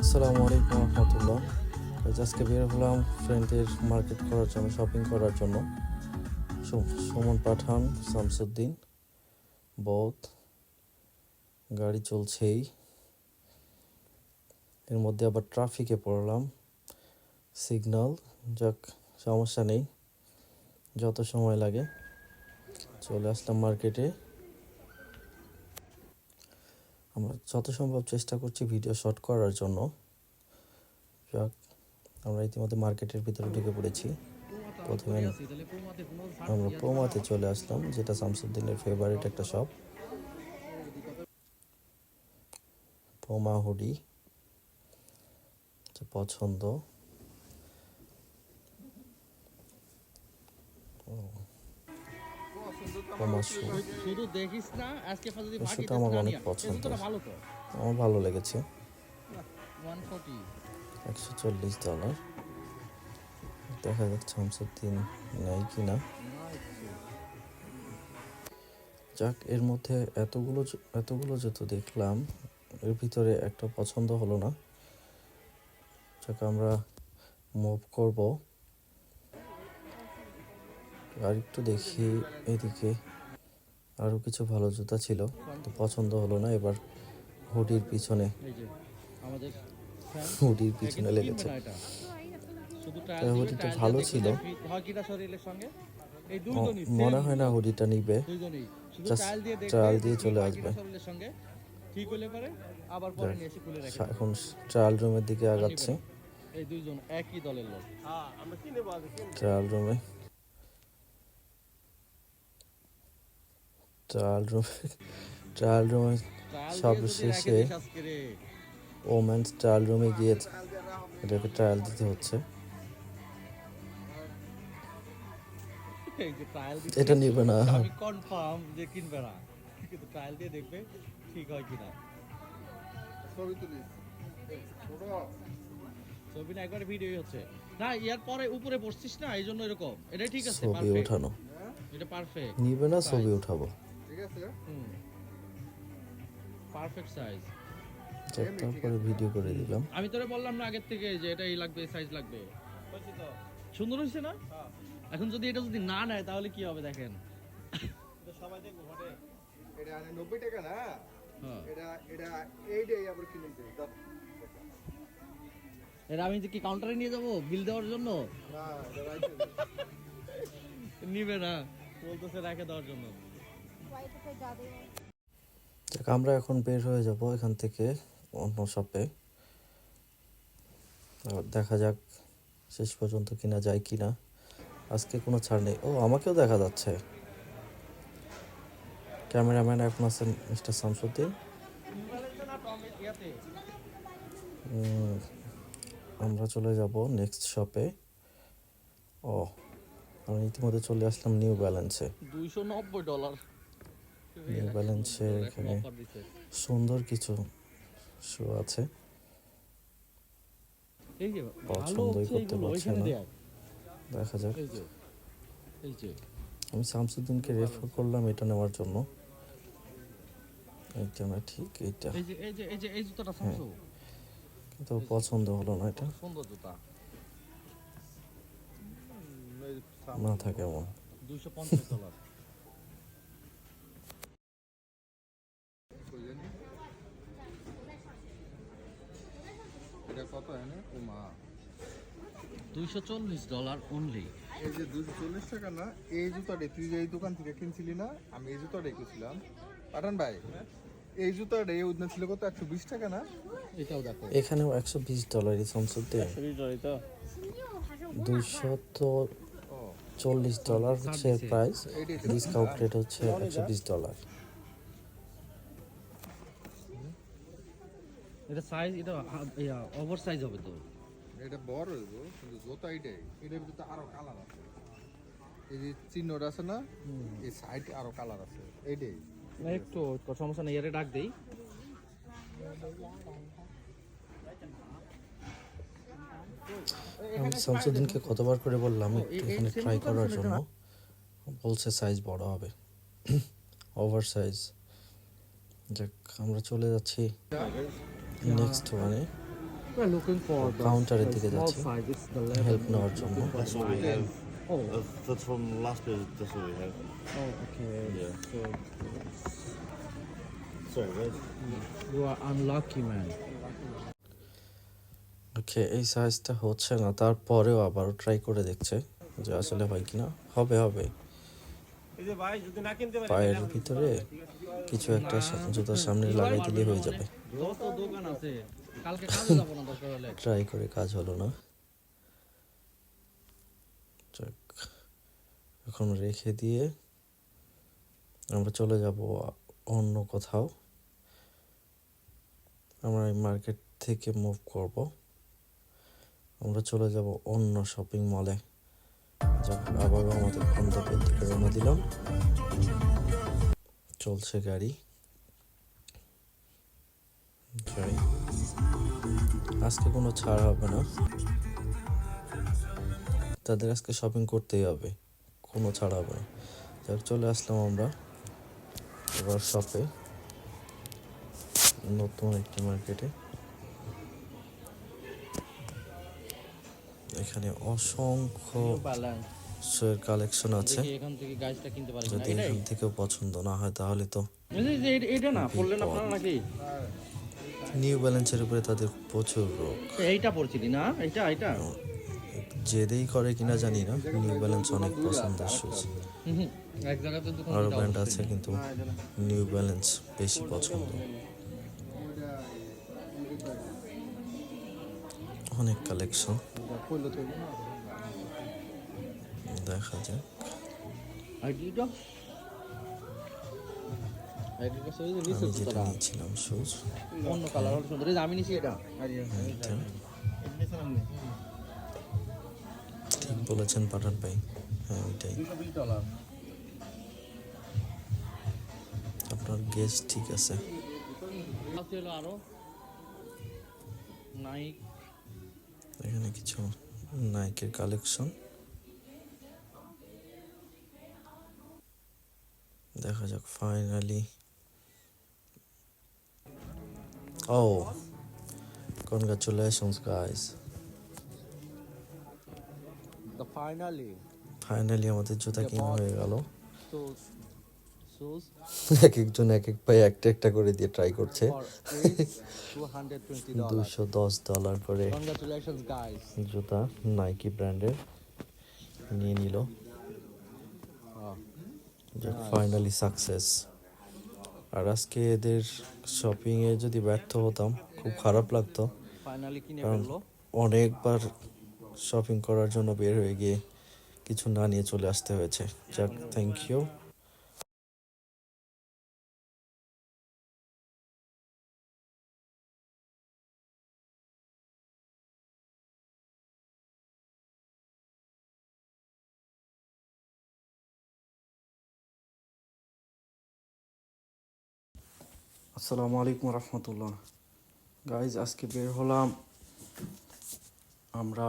আসসালামু আলাইকুম রহমতুল্লাহ। আজকে বের হলাম ফ্রেন্ডের মার্কেট করার জন্য, শপিং করার জন্য। সুমন পাঠান, শামসুদ্দিন, বোথ গাড়ি চলছেই, এর মধ্যে আবার ট্রাফিকে পড়লাম, সিগন্যাল। যাক, সমস্যা নেই, যত সময় লাগে। চলে আসলাম মার্কেটে। আমরা যত সম্ভব চেষ্টা করছি ভিডিও শট করার জন্য। যাক, আমরা ইতিমধ্যে মার্কেটের ভিতরে ঢুকে পড়েছি। প্রথমে আমরা পোমাতে চলে আসলাম, যেটা শামসুদ্দিনের ফেভারিট একটা শপ। পোমা হুডি পছন্দ। পোমা শু, শুধু দেখিস না, আজকে যদি এই বাকি শুটা আমার অনেক পছন্দ, ভালো তো আমার ভালো লেগেছে। 140 $140। দেখা যাক শামসুদ্দিন নেয় কিনা। যাক, এর মধ্যে এতগুলো যেহেতু দেখলাম, এর ভিতরে একটা পছন্দ হলো না। যাক, আমরা মুভ করব। আর একটু দেখি এদিকে, আরও কিছু ভালো জুতা ছিল, তো পছন্দ হলো না। এবার হুডির পিছনে এই যে আমাদের হুডির পিছনে লেগেছে। শুধু ট্রায়াল দিবে, হুডিটা ট্রায়াল ভালো দিয়ে ছিল, দেখবে হয় কিনা শরীরের সঙ্গে। এই দুইজনই মনে হয় না হুডিটা নিবে, দুইজনই শুধু জাস্ট ট্রায়াল দিয়ে দেখবে, ট্রায়াল দিয়ে চলে হয় আসবে। কিনা শরীরের সঙ্গে। ঠিক হলে পারে আবার পরে নিয়ে এসে খুলে রেখে এখন ট্রায়াল রুমের দিকে দিবে। আগাচ্ছে। এই দুইজন একই দলের লোক। আমরা কি নেব আগে? ট্রায়াল রুমে ট্রায়াল রুমে ট্রায়াল রুমে সব শেষে ওমেন্স ট্রায়াল রুমে গিয়ে এটাকে ট্রায়াল দিতে হচ্ছে। এই যে ট্রায়াল দিচ্ছে, এটা নিবে না। আমি কনফার্ম যে কিনবে না, কিন্তু ট্রায়াল দিয়ে দেখবে ঠিক হয় কিনা। ছবি তুলিস, ছবি না একবার ভিডিও হচ্ছে না, ইয়ার পরে উপরে বসছিস না, এই জন্য এরকম। এটাই ঠিক আছে, ছবি ওঠানো এটা পারফেক্ট। নিবে না, ছবি উঠাবো। ঠিক আছে, পারফেক্ট সাইজ। তারপরে ভিডিও করে দিলাম। আমি তোরে বললাম না আগের থেকে যে এটা এই লাগবে, সাইজ লাগবে। সুন্দর হয়েছে না? এখন যদি এটা যদি না নেয় তাহলে কি হবে দেখেন। সবাই দেখবো ঘটে। এটা 90 টাকা না, এটা এটা এইটাই আবার কিনে দিই। এরা আমি যে কি কাউন্টারে নিয়ে যাব বিল দেওয়ার জন্য? না, এটা রাইখে নিবে না, বলতেছে রেখে দেওয়ার জন্য। দেখ, আমরা এখন বের হয়ে যাব এখান থেকে অন্য শপে। দেখা যাক শেষ পর্যন্ত কিনা যায় কিনা। আজকে কোনো ছাড় নেই। ও, আমাকেও দেখা যাচ্ছে। ক্যামেরাম্যান এখন আছেন মিস্টার শামসুদ্দিন। আমরা চলে যাব নেক্সট শপে। ও, আমি ইতিমধ্যে চলে আসলাম নিউ ব্যালেন্সে। $290। নিউ ব্যালেন্সের এখানে সুন্দর কিছু শু আছে, এই যে পছন্দই করতে পারছে না। দেখা যাক। এই যে আমি শামসুদ্দিনকে রেফার করলাম এটা নেওয়ার জন্য। এইটা না, ঠিক এইটা। এই যে এই যে এই যে এই জুতাটা শামসু, কিন্তু পছন্দ হলো না এটা। সুন্দর জুতা, মাথা কেমন। $250। এটা কত এনে? ও মা, $240 অনলি। এই যে 240 টাকা না, এই জুতাটা তুই যে এই দোকান থেকে কিনছিলি না, আমি এই জুতাটাই কিনছিলাম পাঠান ভাই। এই জুতাটা এই ওজন ছিল কত, 120 টাকা না? এটাও দেখো, এখানেও $120 শামসুদ্দিন। $240 হচ্ছে প্রাইস, ডিসকাউন্ট রেট হচ্ছে $120। এটা সাইজ, এটা ওভার সাইজ হবে তো। এটা বড় হইব, কিন্তু জুতা এটাই, এটার ভিতরে আরো কালার আছে। এই যে চিহ্নটা আছে না, এই সাইডে আরো কালার আছে, এইটাই। একটু সমস্যা নেই, এর ডাক দেই। আমি শামসুদ্দিনকে কতবার করে বললাম এখানে ট্রাই করার জন্য, বলছে সাইজ বড় হবে, ওভার সাইজ। যাক, আমরা চলে যাচ্ছি নেক্সট ওয়ানে। We're looking for the কাউন্টারের দিকে small যাচ্ছি size. It's the 11. হেল্প নেওয়ার জন্য। Looking for That's what we have. Oh, That's from last page. That's what we have. okay. Yeah. So Sorry, guys. you are unlucky, man. ওকে, এই সাইজটা হচ্ছে না, তারপরেও আবারও ট্রাই করে দেখছে যে আসলে হয় কিনা। হবে হবে, পায়ের ভিতরে কিছু একটা জুতার সামনে লাগাই দিলে হয়ে যাবে। যত দোকান আছে কালকে কাজে যাব না দরকার হলে। ট্রাই করে কাজ হলো না, যাক, এখন রেখে দিয়ে আমরা চলে যাব অন্য কোথাও। আমরা এই মার্কেট থেকে মুভ করব, আমরা চলে যাব অন্য শপিং মলে। যাক, আবারও আমাদের গন্তব্যের দিকে রওনা দিলাম। চলছে গাড়ি, যাই। আজকে কোনো ছাড় হবে না, তাদের আজকে শপিং করতেই হবে, কোনো ছাড় হবে না। যাক, চলে আসলাম আমরা এবার শপে, নতুন একটি মার্কেটে। এখানে অসংখ্য ব্যালেন্স শোয়ের কালেকশন আছে, দেখি এখান থেকে গাইসটা কিনতে পারি কিনা। যদি এটাই এখান থেকেও পছন্দ না হয় তাহলে তো এই যে এটা না পড়লেন আপনারা নাকি? নিউ ব্যালেন্সের উপরে তাদের প্রচুর রোগ, এইটা পড়ছিলি না? এটা জেদেই করে কিনা জানি না। নিউ ব্যালেন্স অনেক পছন্দের শুজ, এক জায়গাতে দোকান আরও ব্র্যান্ড আছে কিন্তু নিউ ব্যালেন্স বেশি পছন্দ। অনেক কালেকশন, দেখা যাক। আইডিটা সব আমি নিচে যেটা তোরা নিয়েছিলাম শুজ, অন্য কালার হলো সুন্দর। এই যে আমি নিছি এটা। ঠিক বলেছেন পাঠান ভাই, হ্যাঁ ওইটাই, আপনার গেস ঠিক আছে। আছে হলো আরো নাইক। এখানে কিছু নাইকের কালেকশন, দেখা যাক finally. Oh, congratulations guys, The finally আমাদের জুতা কিনা হয়ে গেল। shoes এক একজন এক এক পায়ে একটা একটা করে দিয়ে ট্রাই করছে। for $220. $210 করে Congratulations guys. জুতা নাইকি ব্র্যান্ডের নিয়ে নিল। Finally success. আর আজকে এদের শপিংয়ে যদি ব্যর্থ হতাম খুব খারাপ লাগতো, ফাইনালি কিনে কারণ ফেললো। অনেকবার শপিং করার জন্য বের হয়ে গিয়ে কিছু না নিয়ে চলে আসতে হয়েছে। যাক, থ্যাংক ইউ। আসসালামু আলাইকুম রহমতুল্লাহ। গাইজ, আজকে বের হলাম আমরা